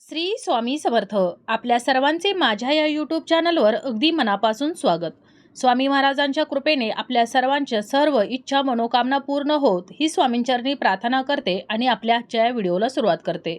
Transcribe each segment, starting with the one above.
श्री स्वामी समर्थ. आपल्या सर्वांचे माझ्या या यूट्यूब चॅनलवर अगदी मनापासून स्वागत. स्वामी महाराजांच्या कृपेने आपल्या सर्वांच्या सर्व इच्छा मनोकामना पूर्ण होत ही स्वामींचरणी प्रार्थना करते आणि आपल्या आजच्या या व्हिडिओला सुरुवात करते.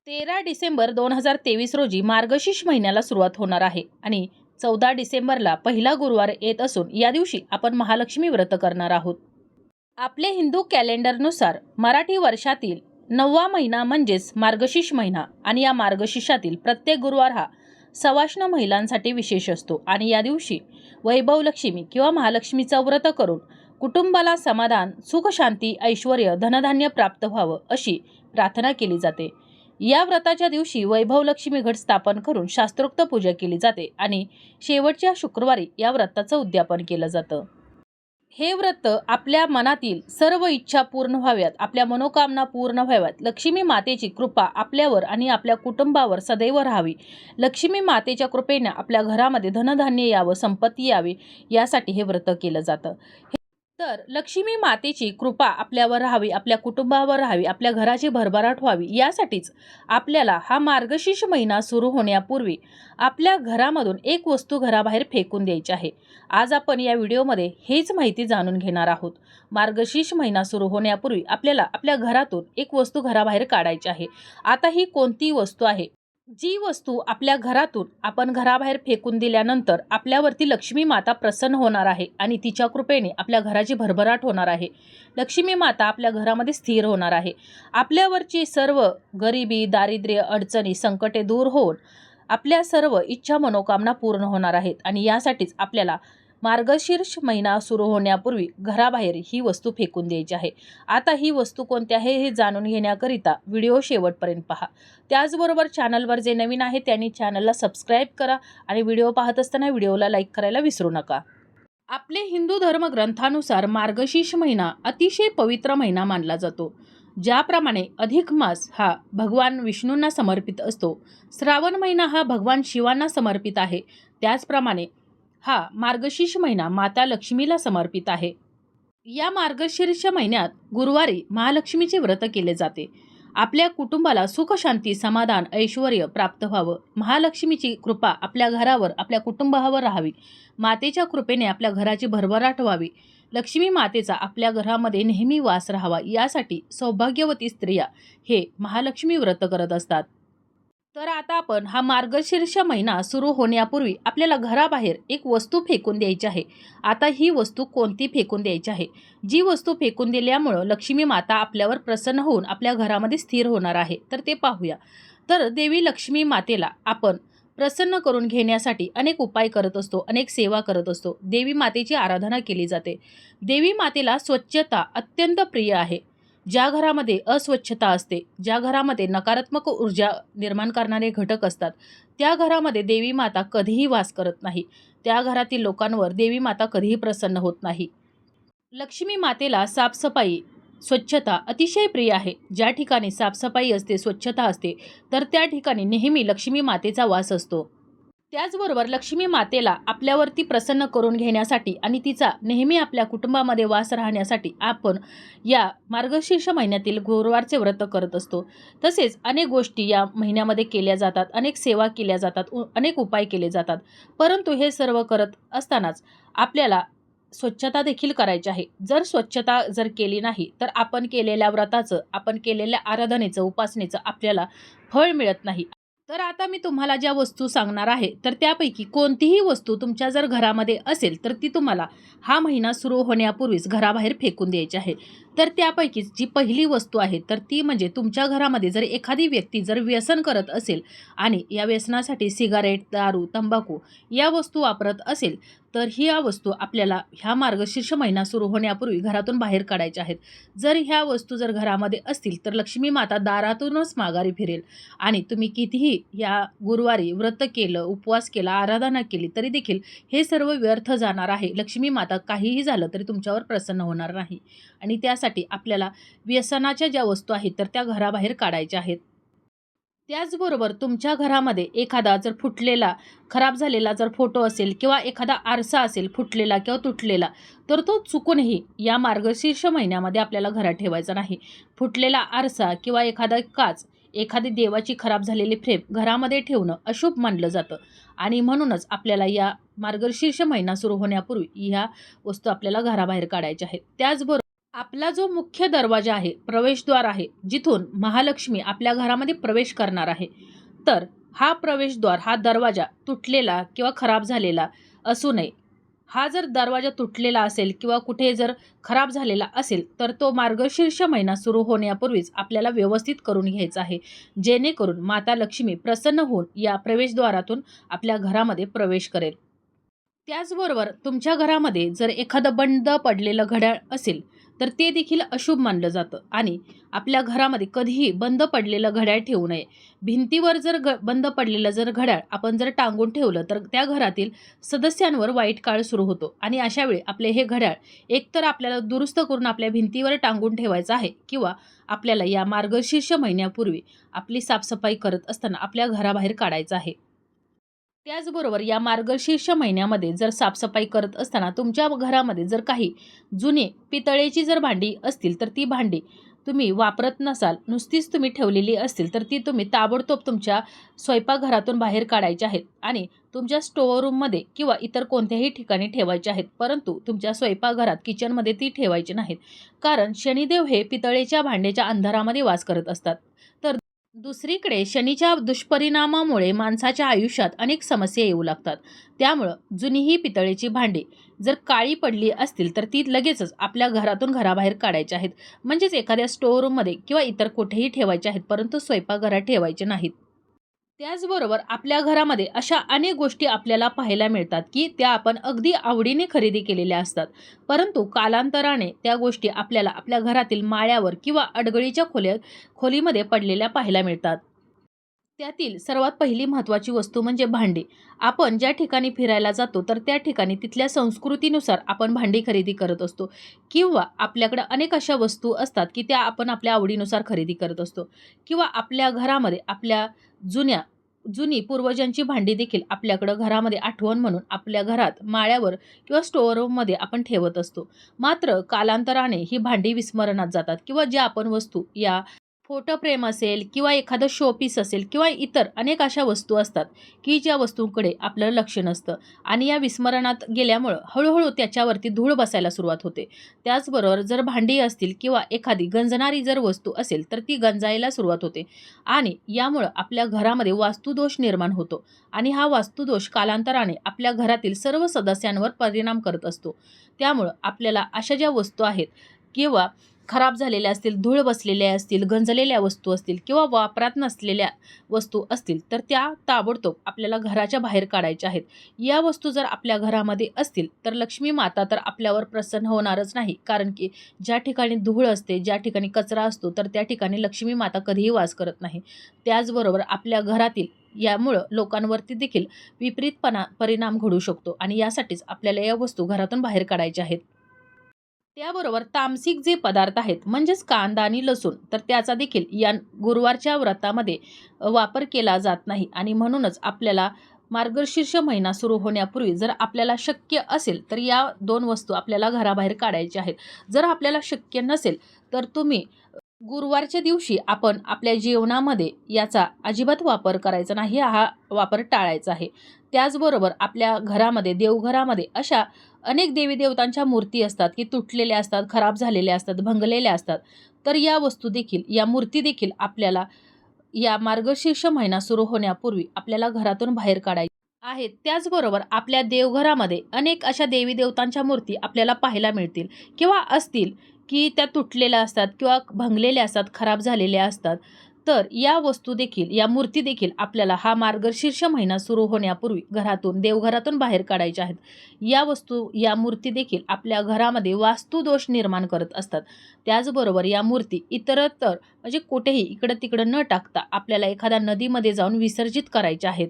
13 डिसेंबर 2023 रोजी मार्गशीर्ष महिन्याला सुरुवात होणार आहे आणि 14 डिसेंबरला पहिला गुरुवार येत असून या दिवशी आपण महालक्ष्मी व्रत करणार आहोत. आपले हिंदू कॅलेंडरनुसार मराठी वर्षातील 9वा महिना म्हणजेच मार्गशीर्ष महिना आणि या मार्गशीर्षातील प्रत्येक गुरुवार हा सवाष्ण महिलांसाठी विशेष असतो आणि या दिवशी वैभव लक्ष्मी किंवा महालक्ष्मीचं व्रत करून कुटुंबाला समाधान, सुख, शांती, ऐश्वर्य, धनधान्य प्राप्त व्हावं अशी प्रार्थना केली जाते. या व्रताच्या दिवशी वैभव लक्ष्मी घट स्थापन करून शास्त्रोक्त पूजा केली जाते आणि शेवटच्या शुक्रवारी या व्रताचं उद्यापन केलं जातं. हे व्रत आपल्या मनातील सर्व इच्छा पूर्ण व्हाव्यात, आपल्या मनोकामना पूर्ण व्हाव्यात, लक्ष्मी मातेची कृपा आपल्यावर आणि आपल्या कुटुंबावर सदैव राहावी, लक्ष्मी मातेच्या कृपेने आपल्या घरामध्ये धनधान्य यावं, संपत्ती यावी यासाठी हे व्रत केलं जातं. तर लक्ष्मी मातेची कृपा आपल्यावर राहावी, आपल्या कुटुंबावर राहावी, आपल्या घराची भरभराट व्हावी यासाठीच आपल्याला हा मार्गशीर्ष महिना सुरू होण्यापूर्वी आपल्या घरामधून एक वस्तू घराबाहेर फेकून द्यायची आहे. आज आपण या व्हिडिओमध्ये हेच माहिती जाणून घेणार आहोत. मार्गशीर्ष महिना सुरू होण्यापूर्वी आपल्याला आपल्या घरातून एक वस्तू घराबाहेर काढायची आहे. आता ही कोणती वस्तू आहे? जी वस्तू आपल्या घरातून आपण घराबाहेर फेकून दिल्यानंतर आपल्यावरती लक्ष्मी माता प्रसन्न होणार आहे आणि तिच्या कृपेने आपल्या घराची भरभराट होणार आहे. लक्ष्मी माता आपल्या घरामध्ये स्थिर होणार आहे. आपल्यावरची सर्व गरिबी, दारिद्र्य, अडचणी, संकटे दूर होऊन आपल्या सर्व इच्छा मनोकामना पूर्ण होणार आहेत आणि यासाठीच आपल्याला मार्गशीर्ष महिना सुरू होण्यापूर्वी घराबाहेर ही वस्तू फेकून द्यायची आहे. आता ही वस्तू कोणती आहे हे जाणून घेण्याकरिता व्हिडिओ शेवटपर्यंत पहा. त्याचबरोबर चॅनलवर जे नवीन आहे त्यांनी चॅनलला सबस्क्राईब करा आणि व्हिडिओ पाहत असताना व्हिडिओला लाईक करायला विसरू नका. आपले हिंदू धर्मग्रंथानुसार मार्गशीर्ष महिना अतिशय पवित्र महिना मानला जातो. ज्याप्रमाणे अधिक मास हा भगवान विष्णूंना समर्पित असतो, श्रावण महिना हा भगवान शिवांना समर्पित आहे, त्याचप्रमाणे हा मार्गशीर्ष महिना माता लक्ष्मीला समर्पित आहे. या मार्गशीर्ष महिन्यात गुरुवारी महालक्ष्मीचे व्रत केले जाते. आपल्या कुटुंबाला सुख, शांती, समाधान, ऐश्वर्य प्राप्त व्हावं, महालक्ष्मीची कृपा आपल्या घरावर, आपल्या कुटुंबावर राहावी, मातेच्या कृपेने आपल्या घराची भरभराट व्हावी, लक्ष्मी मातेचा आपल्या घरामध्ये नेहमी वास राहावा यासाठी सौभाग्यवती स्त्रिया हे महालक्ष्मी व्रत करत असतात. तर आता आपण हा मार्गशीर्ष महिना सुरू होण्यापूर्वी आपल्याला घराबाहेर एक वस्तू फेकून द्यायची आहे. आता ही वस्तू कोणती फेकून द्यायची आहे? जी वस्तू फेकून दिल्यामुळं लक्ष्मी माता आपल्यावर प्रसन्न होऊन आपल्या घरामध्ये स्थिर होणार आहे, तर ते पाहूया. तर देवी लक्ष्मी मातेला आपण प्रसन्न करून घेण्यासाठी अनेक उपाय करत असतो, अनेक सेवा करत असतो. देवी मातेची आराधना केली जाते. देवी मातेला स्वच्छता अत्यंत प्रिय आहे. ज्या घरामध्ये अस्वच्छता असते, ज्या घरामध्ये नकारात्मक ऊर्जा निर्माण करणारे घटक असतात, त्या घरामध्ये देवी माता कधीही वास करत नाही. त्या घरातील लोकांवर देवी माता कधीही प्रसन्न होत नाही. लक्ष्मी मातेला साफसफाई, स्वच्छता अतिशय प्रिय आहे. ज्या ठिकाणी साफसफाई असते, स्वच्छता असते, तर त्या ठिकाणी नेहमी लक्ष्मी मातेचा वास असतो. त्याचबरोबर लक्ष्मी मातेला आपल्यावरती प्रसन्न करून घेण्यासाठी आणि तिचा नेहमी आपल्या कुटुंबामध्ये वास राहण्यासाठी आपण या मार्गशीर्ष महिन्यातील गुरुवारचे व्रत करत असतो. तसेच अनेक गोष्टी या महिन्यामध्ये केल्या जातात, अनेक सेवा केल्या जातात, अनेक उपाय केले जातात. परंतु हे सर्व करत असतानाच आपल्याला स्वच्छता देखील करायची आहे. जर स्वच्छता केली नाही तर आपण केलेल्या व्रताचं, आपण केलेल्या आराधनेचं, उपासनेचं आपल्याला फळ मिळत नाही. तर आता मी तुम्हाला ज्या वस्तू सांगणार आहे तर त्यापैकी कोणतीही वस्तू तुमच्या जर घरामध्ये असेल तर ती तुम्हाला हा महिना सुरू होण्यापूर्वीच घराबाहेर फेकून द्यायची आहे. तर त्यापैकीच जी पहिली वस्तू आहे तर ती म्हणजे तुमच्या घरामध्ये जर एखादी व्यक्ती जर व्यसन करत असेल आणि या व्यसनासाठी सिगारेट, दारू, तंबाखू या वस्तू वापरत असेल तर ह्या वस्तू आपल्याला ह्या मार्गशीर्ष महिना सुरू होण्यापूर्वी घरातून बाहेर काढायच्या आहेत. जर ह्या वस्तू जर घरामध्ये असतील तर लक्ष्मी माता दारातूनच माघारी फिरेल आणि तुम्ही कितीही या गुरुवारी व्रत केलं, उपवास केला, आराधना केली तरी देखील हे सर्व व्यर्थ जाणार आहे. लक्ष्मी माता काहीही झालं तरी तुमच्यावर प्रसन्न होणार नाही आणि त्यासाठी आपल्याला व्यसनाच्या ज्या वस्तू आहेत तर त्या घराबाहेर काढायच्या आहेत. त्याचबरोबर तुमच्या घरामध्ये एखादा जर फुटलेला, खराब झालेला जर फोटो असेल किंवा एखादा आरसा असेल फुटलेला किंवा तुटलेला, तर तो चुकूनही या मार्गशीर्ष महिन्यामध्ये आपल्याला घरात ठेवायचा नाही. फुटलेला आरसा किंवा एखादा काच एखादी देवाची खराब झालेली फ्रेम घरामध्ये ठेवणं अशुभ मानलं जातं आणि म्हणूनच आपल्याला या मार्गशीर्ष महिना सुरू होण्यापूर्वी ह्या वस्तू आपल्याला घराबाहेर काढायच्या आहेत. त्याचबरोबर आपला जो मुख्य दरवाजा आहे, प्रवेशद्वार आहे, जिथून महालक्ष्मी आपल्या घरामध्ये प्रवेश करणार आहे, तर हा प्रवेशद्वार, हा दरवाजा तुटलेला किंवा खराब झालेला असू नये. हा जर दरवाजा तुटलेला असेल किंवा कुठे जर खराब झालेला असेल तर तो मार्गशीर्ष महिना सुरू होण्यापूर्वीच आपल्याला व्यवस्थित करून घ्यायचा आहे, जेणेकरून माता लक्ष्मी प्रसन्न होऊन या प्रवेशद्वारातून आपल्या घरामध्ये प्रवेश करेल. त्याचबरोबर तुमच्या घरामध्ये जर एखादं बंद पडलेलं घड्याळ असेल तर ते देखील अशुभ मानलं जातं आणि आपल्या घरामध्ये कधीही बंद पडलेलं घड्याळ ठेवू नये. भिंतीवर जर बंद पडलेलं जर घड्याळ आपण जर टांगून ठेवलं तर त्या घरातील सदस्यांवर वाईट काळ सुरू होतो आणि अशावेळी आपले हे घड्याळ एकतर आपल्याला दुरुस्त करून आपल्या भिंतीवर टांगून ठेवायचं आहे किंवा आपल्याला या मार्गशीर्ष महिन्यापूर्वी आपली साफसफाई करत असताना आपल्या घराबाहेर काढायचं आहे. त्याचबरोबर या मार्गशीर्ष महिन्यामध्ये जर साफसफाई करत असताना तुमच्या घरामध्ये जर काही जुनी पितळेची जर भांडी असतील तर ती भांडी तुम्ही वापरत नसाल, नुसतीच तुम्ही ठेवलेली असतील तर ती तुम्ही ताबडतोब तुमच्या स्वयंपाकघरातून बाहेर काढायची आहेत आणि तुमच्या स्टोअर रूममध्ये किंवा इतर कोणत्याही ठिकाणी ठेवायचे आहेत, परंतु तुमच्या स्वयंपाकघरात किचनमध्ये ती ठेवायची नाहीत. कारण शनिदेव हे पितळेच्या भांड्याच्या अंधारामध्ये वास करत असतात. तर दुसरीकडे शनीच्या दुष्परिणामामुळे माणसाच्या आयुष्यात अनेक समस्या येऊ लागतात. त्यामुळं जुनी ही पितळेची भांडी जर काळी पडली असतील तर ती लगेचच आपल्या घरातून घराबाहेर काढायची आहेत. म्हणजेच एखाद्या स्टोअर रूममध्ये किंवा इतर कुठेही ठेवायचे आहेत, परंतु स्वयंपाकघरात ठेवायचे नाहीत. त्याचबरोबर आपल्या घरामध्ये अशा अनेक गोष्टी आपल्याला पाहायला मिळतात की त्या आपण अगदी आवडीने खरेदी केलेल्या असतात, परंतु कालांतराने त्या गोष्टी आपल्याला आपल्या घरातील माळ्यावर किंवा अडगळीच्या खोलीमध्ये पडलेल्या पाहायला मिळतात. त्यातील सर्वात पहिली महत्त्वाची वस्तू म्हणजे भांडी. आपण ज्या ठिकाणी फिरायला जातो तर त्या ठिकाणी तिथल्या संस्कृतीनुसार आपण भांडी खरेदी करत असतो किंवा आपल्याकडे अनेक अशा वस्तू असतात की त्या आपण आपल्या आवडीनुसार खरेदी करत असतो किंवा आपल्या घरामध्ये आपल्या जुनी पूर्वजांची भांडी देखील आपल्याकडं घरामध्ये आठवण म्हणून आपल्या घरात माळ्यावर किंवा स्टोअर रूममध्ये आपण ठेवत असतो. मात्र कालांतराने ही भांडी विस्मरणात जातात किंवा ज्या आपण वस्तू या फोटो फ्रेम असेल किंवा एखादं शोपीस असेल किंवा इतर अनेक अशा वस्तू असतात की ज्या वस्तूंकडे आपलं लक्ष नसतं आणि या विस्मरणात गेल्यामुळं हळूहळू त्याच्यावरती धूळ बसायला सुरुवात होते. त्याचबरोबर जर भांडी असतील किंवा एखादी गंजणारी जर वस्तू असेल तर ती गंजायला सुरुवात होते आणि यामुळं आपल्या घरामध्ये वास्तुदोष निर्माण होतो आणि हा वास्तुदोष कालांतराने आपल्या घरातील सर्व सदस्यांवर परिणाम करत असतो. त्यामुळं आपल्याला अशा ज्या वस्तू आहेत किंवा खराब झालेल्या असतील, धूळ बसलेल्या असतील, गंजलेल्या वस्तू असतील किंवा वापरात नसलेल्या वस्तू असतील तर त्या ताबडतोब आपल्याला घराच्या बाहेर काढायच्या आहेत. या वस्तू जर आपल्या घरामध्ये असतील तर लक्ष्मी माता तर आपल्यावर प्रसन्न होणारच नाही, कारण की ज्या ठिकाणी धूळ असते, ज्या ठिकाणी कचरा असतो तर त्या ठिकाणी लक्ष्मी माता कधीही वास करत नाही. त्याचबरोबर आपल्या घरातील यामुळं लोकांवरती देखील विपरीत परिणाम घडू शकतो आणि यासाठीच आपल्याला या वस्तू घरातून बाहेर काढायच्या आहेत. त्याबरोबर तामसिक जे पदार्थ आहेत म्हणजेच कांदा आणि लसूण तर त्याचा देखील या गुरुवारच्या व्रतामध्ये वापर केला जात नाही आणि म्हणूनच आपल्याला मार्गशीर्ष महिना सुरू होण्यापूर्वी जर आपल्याला शक्य असेल तर या 2 वस्तू आपल्याला घराबाहेर काढायच्या आहेत. जर आपल्याला शक्य नसेल तर तुम्ही गुरुवारच्या दिवशी आपण आपल्या जेवणामध्ये याचा अजिबात वापर करायचा नाही, हा वापर टाळायचा आहे. त्याचबरोबर आपल्या घरामध्ये देवघरामध्ये अशा अनेक देवी देवतांच्या मूर्ती असतात की तुटलेल्या असतात, खराब झालेल्या असतात, भंगलेल्या असतात. तर या वस्तू देखील, या मूर्ती देखील आपल्याला या मार्गशीर्ष महिना सुरू होण्यापूर्वी आपल्याला घरातून बाहेर काढायच्या आहेत. त्याचबरोबर आपल्या देवघरामध्ये अनेक अशा देवी देवतांच्या मूर्ती आपल्याला पाहायला मिळतील किंवा असतील की त्या तुटलेल्या असतात किंवा भंगलेल्या असतात, खराब झालेल्या असतात. तर या वस्तू देखील, या मूर्ती देखील आपल्याला हा मार्गशीर्ष महिना सुरू होण्यापूर्वी देवघरातून बाहेर काढायच्या आहेत. या वस्तू, या मूर्ती देखील आपल्या घरामध्ये वास्तुदोष निर्माण करत असतात. त्याचबरोबर या मूर्ती इतरत्र म्हणजे कुठेही इकडं तिकडं न टाकता आपल्याला एखाद्या नदीमध्ये जाऊन विसर्जित करायच्या आहेत.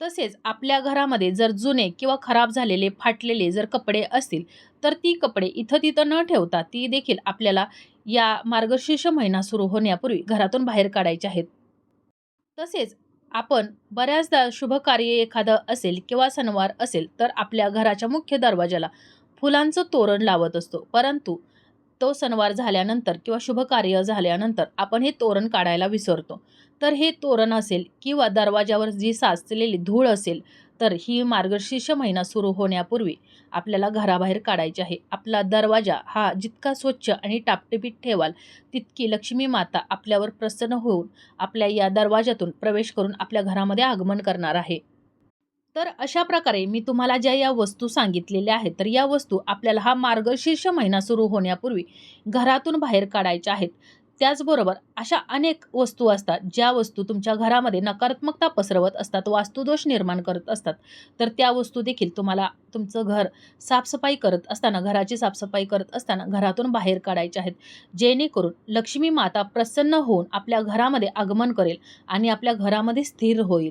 तसेच आपल्या घरामध्ये जर जुने किंवा खराब झालेले, फाटलेले जर कपडे असतील तर ती कपडे इथं तिथं न ठेवता ती देखील आपल्याला या मार्गशीर्ष महिना सुरू होण्यापूर्वी घरातून बाहेर काढायचे आहेत. तसेच आपण बऱ्याचदा शुभ कार्य एखादं असेल किंवा सणवार असेल तर आपल्या घराच्या मुख्य दरवाजाला फुलांचं तोरण लावत असतो, परंतु तो सणवार झाल्यानंतर किंवा शुभ कार्य झाल्यानंतर आपण हे तोरण काढायला विसरतो. तर हे तोरण असेल किंवा दरवाजावर जी साचलेली धूळ असेल, तर ही मार्गशीर्ष महिना सुरू होण्यापूर्वी आपल्याला घराबाहेर काढायची आहे. आपला दरवाजा हा जितका स्वच्छ आणि टापटीप ठेवाल, तितकी लक्ष्मी माता आपल्यावर प्रसन्न होऊन आपल्या या दरवाजातून प्रवेश करून आपल्या घरामध्ये आगमन करणार आहे. तर अशा प्रकारे मी तुम्हाला ज्या या वस्तू सांगितलेल्या आहेत, तर या वस्तू आपल्याला हा मार्गशीर्ष महिना सुरू होण्यापूर्वी घरातून बाहेर काढायच्या आहेत. त्याचबरोबर अशा अनेक वस्तू असतात, ज्या वस्तू तुमच्या घरामध्ये नकारात्मकता पसरवत असतात, वास्तुदोष निर्माण करत असतात. तर त्या वस्तू देखील तुम्हाला तुमचं घर साफसफाई करत असताना, घराची साफसफाई करत असताना घरातून बाहेर काढायच्या आहेत. जेणेकरून लक्ष्मी माता प्रसन्न होऊन आपल्या घरामध्ये आगमन करेल आणि आपल्या घरामध्ये स्थिर होईल.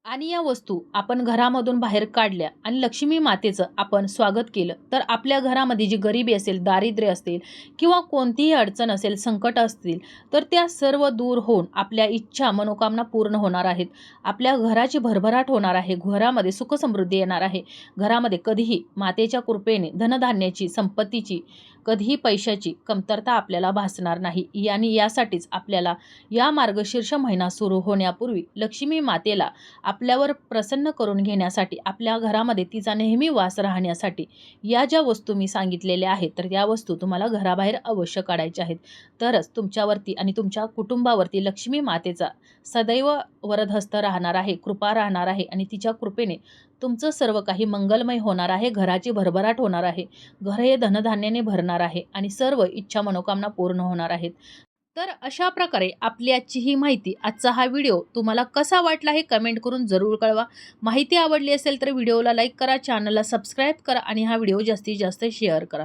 आणि या वस्तू आपण घरामधून बाहेर काढल्या आणि लक्ष्मी मातेचं आपण स्वागत केलं, तर आपल्या घरामध्ये जी गरिबी असेल, दारिद्र्य असेल किंवा कोणतीही अडचण असेल, संकट असतील, तर त्या सर्व दूर होऊन आपल्या इच्छा, मनोकामना पूर्ण होणार आहेत. आपल्या घराची भरभराट होणार आहे. घरामध्ये सुखसमृद्धी येणार आहे. घरामध्ये कधीही मातेच्या कृपेने धनधान्याची, संपत्तीची, कधीही पैशाची कमतरता आपल्याला भासणार नाही. आणि यासाठीच आपल्याला या मार्गशीर्ष महिना सुरू होण्यापूर्वी लक्ष्मी मातेला आपल्यावर प्रसन्न करून घेण्यासाठी, आपल्या घरामध्ये तिचा नेहमी वास राहण्यासाठी या ज्या वस्तू मी सांगितलेल्या आहेत, तर या वस्तू तुम्हाला घराबाहेर अवश्य काढायच्या आहेत. तरच तुमच्यावरती आणि तुमच्या कुटुंबावरती लक्ष्मी मातेचा सदैव वरदहस्त राहणार आहे, कृपा राहणार आहे आणि तिच्या कृपेने तुमचं सर्व काही मंगलमय होणार आहे. घराची भरभराट होणार आहे. घर हे धनधान्याने भरणार आहे आणि सर्व इच्छा, मनोकामना पूर्ण होणार आहेत. तर अशा प्रकारे आपली आजची ही माहिती, आजचा हा व्हिडिओ तुम्हाला कसा वाटला हे कमेंट करून जरूर कळवा. माहिती आवडली असेल तर व्हिडिओला लाईक करा, चॅनलला सबस्क्राईब करा आणि हा व्हिडिओ जास्तीत जास्त शेअर करा.